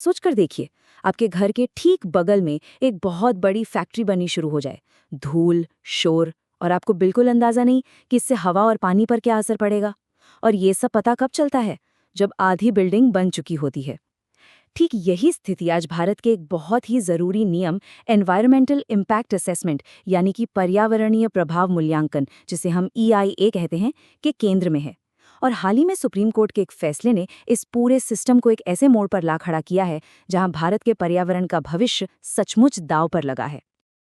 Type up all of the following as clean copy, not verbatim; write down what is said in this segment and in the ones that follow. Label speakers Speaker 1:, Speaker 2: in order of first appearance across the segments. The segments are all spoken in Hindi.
Speaker 1: सोचकर देखिए, आपके घर के ठीक बगल में एक बहुत बड़ी फैक्ट्री बननी शुरू हो जाए। धूल, शोर, और आपको बिल्कुल अंदाजा नहीं कि इससे हवा और पानी पर क्या असर पड़ेगा। और ये सब पता कब चलता है? जब आधी बिल्डिंग बन चुकी होती है। ठीक यही स्थिति आज भारत के एक बहुत ही जरूरी नियम एनवायरमेंटल इम्पैक्ट असेसमेंट यानी कि पर्यावरणीय प्रभाव मूल्यांकन, जिसे हम EIA कहते हैं, के केंद्र में है। और हाल ही में सुप्रीम कोर्ट के एक फैसले ने इस पूरे सिस्टम को एक ऐसे मोड़ पर ला खड़ा किया है जहां भारत के पर्यावरण का भविष्य सचमुच दांव पर लगा है।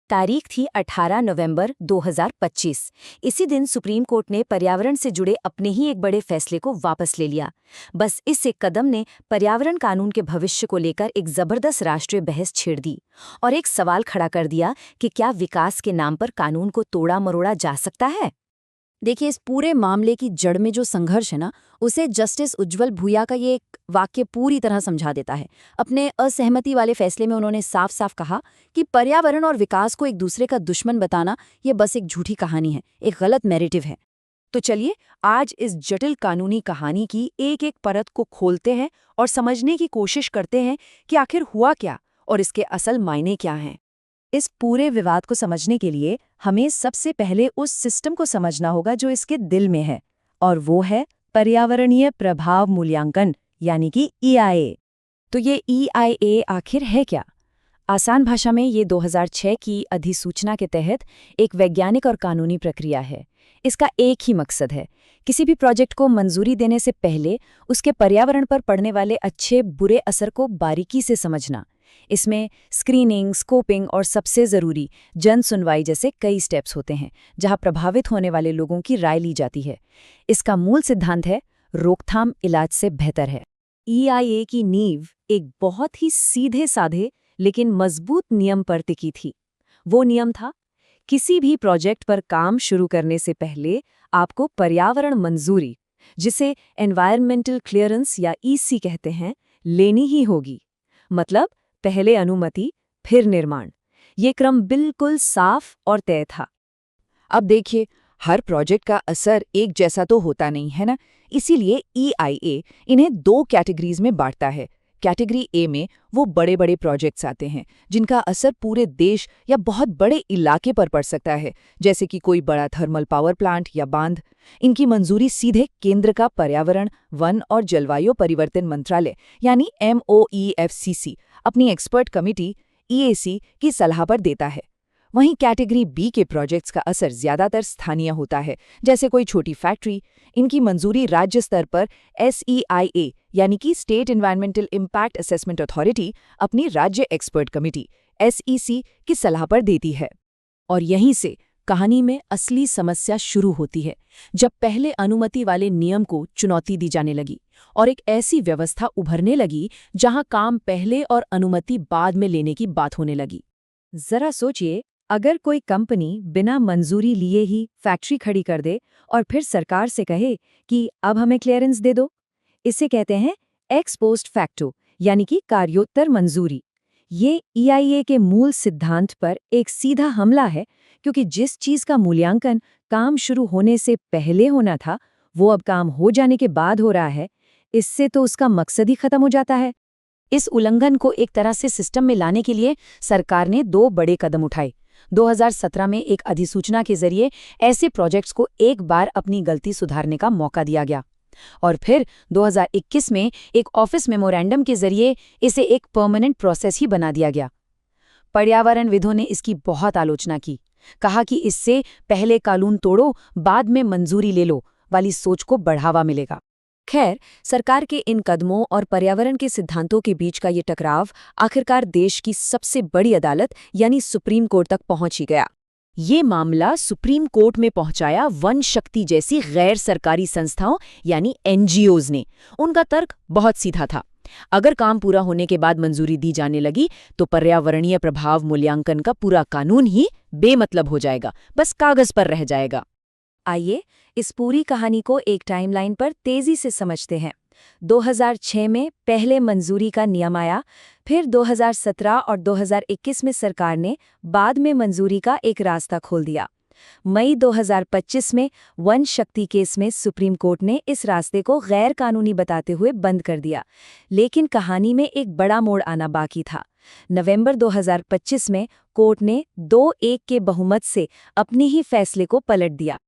Speaker 1: तारीख थी 18 नवंबर 2025। इसी दिन सुप्रीम कोर्ट ने पर्यावरण से जुड़े अपने ही एक बड़े फैसले को वापस ले लिया। बस इस एक कदम ने पर्यावरण कानून के भविष्य को लेकर एक जबरदस्त राष्ट्रीय बहस छेड़ दी और एक सवाल खड़ा कर दिया कि क्या विकास के नाम पर कानून को तोड़ा मरोड़ा जा सकता है। देखिए, इस पूरे मामले की जड़ में जो संघर्ष है ना, उसे जस्टिस उज्ज्वल भूया का ये एक वाक्य पूरी तरह समझा देता है। अपने असहमति वाले फैसले में उन्होंने साफ साफ कहा कि पर्यावरण और विकास को एक दूसरे का दुश्मन बताना ये बस एक झूठी कहानी है, एक गलत नैरेटिव है। तो चलिए, आज इस जटिल कानूनी कहानी की एक एक परत को खोलते हैं और समझने की कोशिश करते हैं कि आखिर हुआ क्या और इसके असल मायने क्या हैं। इस पूरे विवाद को समझने के लिए हमें सबसे पहले उस सिस्टम को समझना होगा जो इसके दिल में है, और वो है पर्यावरणीय प्रभाव मूल्यांकन यानी कि EIA। तो ये EIA आखिर है क्या? आसान भाषा में ये 2006 की अधिसूचना के तहत एक वैज्ञानिक और कानूनी प्रक्रिया है। इसका एक ही मकसद है, किसी भी प्रोजेक्ट को मंजूरी देने से पहले उसके पर्यावरण पर पड़ने वाले अच्छे बुरे असर को बारीकी से समझना। इसमें स्क्रीनिंग, स्कोपिंग और सबसे ज़रूरी जन सुनवाई जैसे कई स्टेप्स होते हैं, जहां प्रभावित होने वाले लोगों की राय ली जाती है। इसका मूल सिद्धांत है, रोकथाम इलाज से बेहतर है। EIA की नींव एक बहुत ही सीधे साधे लेकिन मजबूत नियम पर टिकी थी। वो नियम था, किसी भी प्रोजेक्ट पर काम शुरू करने से पहले आपको पर्यावरण मंजूरी, जिसे एनवायरमेंटल क्लियरेंस या EC कहते हैं, लेनी ही होगी। मतलब पहले अनुमति, फिर निर्माण। ये क्रम बिल्कुल साफ और तय था।
Speaker 2: अब देखिए, हर प्रोजेक्ट का असर एक जैसा तो होता नहीं है ना, इसीलिए EIA इन्हें दो कैटेगरीज में बांटता है। कैटेगरी A में वो बड़े बड़े प्रोजेक्ट्स आते हैं जिनका असर पूरे देश या बहुत बड़े इलाके पर पड़ सकता है, जैसे कि कोई बड़ा थर्मल पावर प्लांट या बांध। इनकी मंजूरी सीधे केंद्र का पर्यावरण, वन और जलवायु परिवर्तन मंत्रालय यानी MOEFCC अपनी एक्सपर्ट कमिटी EAC की सलाह पर देता है। वहीं कैटेगरी B के प्रोजेक्ट्स का असर ज्यादातर स्थानीय होता है, जैसे कोई छोटी फैक्ट्री। इनकी मंजूरी राज्य स्तर पर SEIA यानी कि state environmental impact assessment authority अपनी राज्य एक्सपर्ट कमिटी SEC की सलाह पर देती है। और यहीं से कहानी में असली समस्या शुरू होती है, जब पहले अनुमति वाले नियम को चुनौती दी जाने लगी और एक ऐसी व्यवस्था उभरने लगी जहां काम पहले और अनुमति बाद में लेने की बात होने लगी।
Speaker 1: जरा सोचिए, अगर कोई कंपनी बिना मंजूरी लिए ही फैक्ट्री खड़ी कर दे और फिर सरकार से कहे कि अब हमें क्लियरेंस दे दो। इसे कहते हैं एक्स पोस्ट फैक्टो यानी कि कार्योत्तर मंजूरी। ये EIA के मूल सिद्धांत पर एक सीधा हमला है, क्योंकि जिस चीज का मूल्यांकन काम शुरू होने से पहले होना था, वो अब काम हो जाने के बाद हो रहा है। इससे तो उसका मकसद ही खत्म हो जाता है। इस उल्लंघन को एक तरह से सिस्टम में लाने के लिए सरकार ने दो बड़े कदम उठाए। 2017 में एक अधिसूचना के जरिए ऐसे प्रोजेक्ट्स को एक बार अपनी गलती सुधारने का मौका दिया गया, और फिर 2021 में एक ऑफिस मेमोरेंडम के जरिए इसे एक परमानेंट प्रोसेस ही बना दिया गया। पर्यावरणविदों ने इसकी बहुत आलोचना की, कहा कि इससे पहले कानून तोड़ो बाद में मंजूरी ले लो वाली सोच को बढ़ावा मिलेगा। खैर, सरकार के इन कदमों और पर्यावरण के सिद्धांतों के बीच का ये टकराव आखिरकार देश की सबसे बड़ी अदालत यानी सुप्रीम कोर्ट तक पहुंच ही गया। ये मामला सुप्रीम कोर्ट में पहुंचाया वन शक्ति जैसी गैर सरकारी संस्थाओं यानी NGOs ने। उनका तर्क बहुत सीधा था, अगर काम पूरा होने के बाद मंजूरी दी जाने लगी तो पर्यावरणीय प्रभाव मूल्यांकन का पूरा कानून ही बेमतलब हो जाएगा, बस कागज पर रह जाएगा। आइए इस पूरी कहानी को एक टाइमलाइन पर तेजी से समझते हैं। 2006 में पहले मंजूरी का नियम आया, फिर 2017 और 2021 में सरकार ने बाद में मंजूरी का एक रास्ता खोल दिया। मई 2025 में वन शक्ति केस में सुप्रीम कोर्ट ने इस रास्ते को गैर कानूनी बताते हुए बंद कर दिया। लेकिन कहानी में एक बड़ा मोड़ आना बाकी था। नवंबर 2025 में कोर्ट ने 2-1 के बहुमत से अपने ही फैसले को पलट दिया।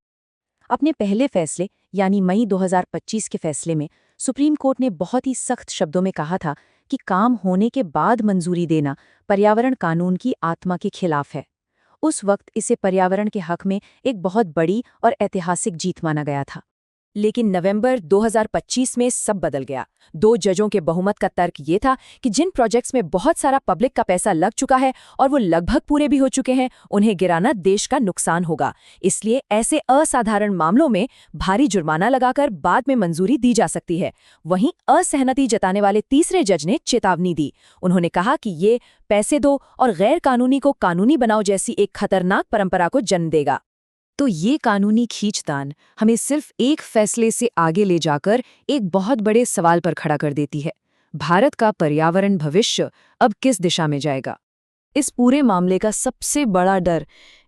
Speaker 1: अपने पहले फैसले यानी मई 2025 के फैसले में सुप्रीम कोर्ट ने बहुत ही सख्त शब्दों में कहा था कि काम होने के बाद मंजूरी देना पर्यावरण कानून की आत्मा के खिलाफ है। उस वक्त इसे पर्यावरण के हक में एक बहुत बड़ी और ऐतिहासिक जीत माना गया था। लेकिन नवंबर 2025 में सब बदल गया। 2 जजों के बहुमत का तर्क ये था कि जिन प्रोजेक्ट्स में बहुत सारा पब्लिक का पैसा लग चुका है और वो लगभग पूरे भी हो चुके हैं, उन्हें गिराना देश का नुकसान होगा। इसलिए ऐसे असाधारण मामलों में भारी जुर्माना लगाकर बाद में मंजूरी दी जा सकती है। वहीं असहमति जताने वाले तीसरे जज ने चेतावनी दी। उन्होंने कहा कि ये पैसे दो और गैर कानूनी को कानूनी बनाओ जैसी एक खतरनाक परंपरा को जन्म देगा। तो ये कानूनी खींचतान हमें सिर्फ एक फैसले से आगे ले जाकर एक बहुत बड़े सवाल पर खड़ा कर देती है। भारत का पर्यावरण भविष्य अब किस दिशा में जाएगा? इस पूरे मामले का सबसे बड़ा डर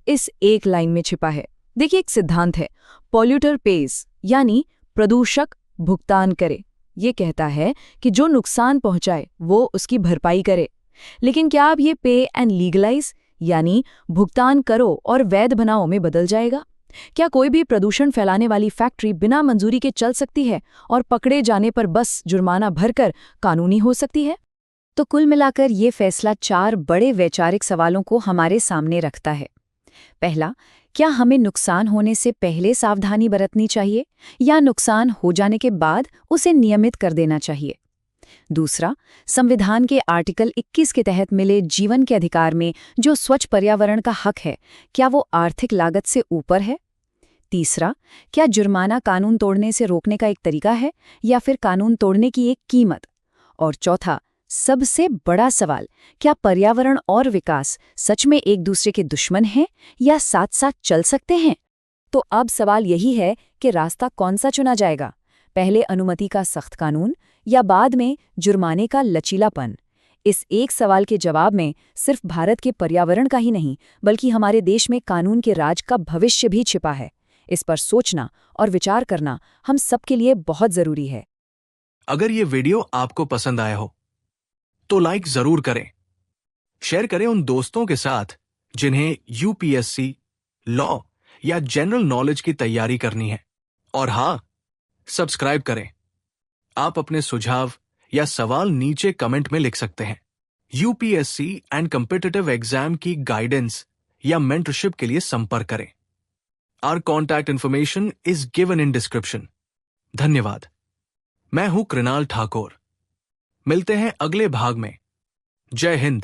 Speaker 1: इस एक लाइन में छिपा है। देखिए, एक सिद्धांत है, पॉल्यूटर पेज, यानी प्रदूषक भुगतान करे। ये कहता है कि जो नुकसान पहुंचाए वो उसकी भरपाई करे। लेकिन क्या अब ये पे एंड लीगलाइज यानी भुगतान करो और वैध बनाओ में बदल जाएगा? क्या कोई भी प्रदूषण फैलाने वाली फैक्ट्री बिना मंजूरी के चल सकती है और पकड़े जाने पर बस जुर्माना भरकर कानूनी हो सकती है? तो कुल मिलाकर ये फैसला 4 बड़े वैचारिक सवालों को हमारे सामने रखता है। पहला, क्या हमें नुकसान होने से पहले सावधानी बरतनी चाहिए या नुकसान हो जाने के बाद उसे नियमित कर देना चाहिए? दूसरा, संविधान के आर्टिकल 21 के तहत मिले जीवन के अधिकार में जो स्वच्छ पर्यावरण का हक है, क्या वो आर्थिक लागत से ऊपर है? तीसरा, क्या जुर्माना कानून तोड़ने से रोकने का एक तरीका है या फिर कानून तोड़ने की एक कीमत? और चौथा, सबसे बड़ा सवाल, क्या पर्यावरण और विकास सच में एक दूसरे के दुश्मन हैं या साथ साथ चल सकते हैं? तो अब सवाल यही है कि रास्ता कौन सा चुना जाएगा? पहले अनुमति का सख्त कानून या बाद में जुर्माने का लचीलापन? इस एक सवाल के जवाब में सिर्फ भारत के पर्यावरण का ही नहीं बल्कि हमारे देश में कानून के राज का भविष्य भी छिपा है। इस पर सोचना और विचार करना हम सबके लिए बहुत जरूरी है।
Speaker 3: अगर ये वीडियो आपको पसंद आया हो तो लाइक जरूर करें, शेयर करें उन दोस्तों के साथ जिन्हें यूपीएससी, लॉ या जनरल नॉलेज की तैयारी करनी है। और हाँ, सब्सक्राइब करें। आप अपने सुझाव या सवाल नीचे कमेंट में लिख सकते हैं। यूपीएससी एंड कॉम्पिटिटिव एग्जाम की गाइडेंस या मेंटरशिप के लिए संपर्क करें। Our contact information is given in description. धन्यवाद। मैं हूं कृणाल ठाकुर। मिलते हैं अगले भाग में। जय हिंद।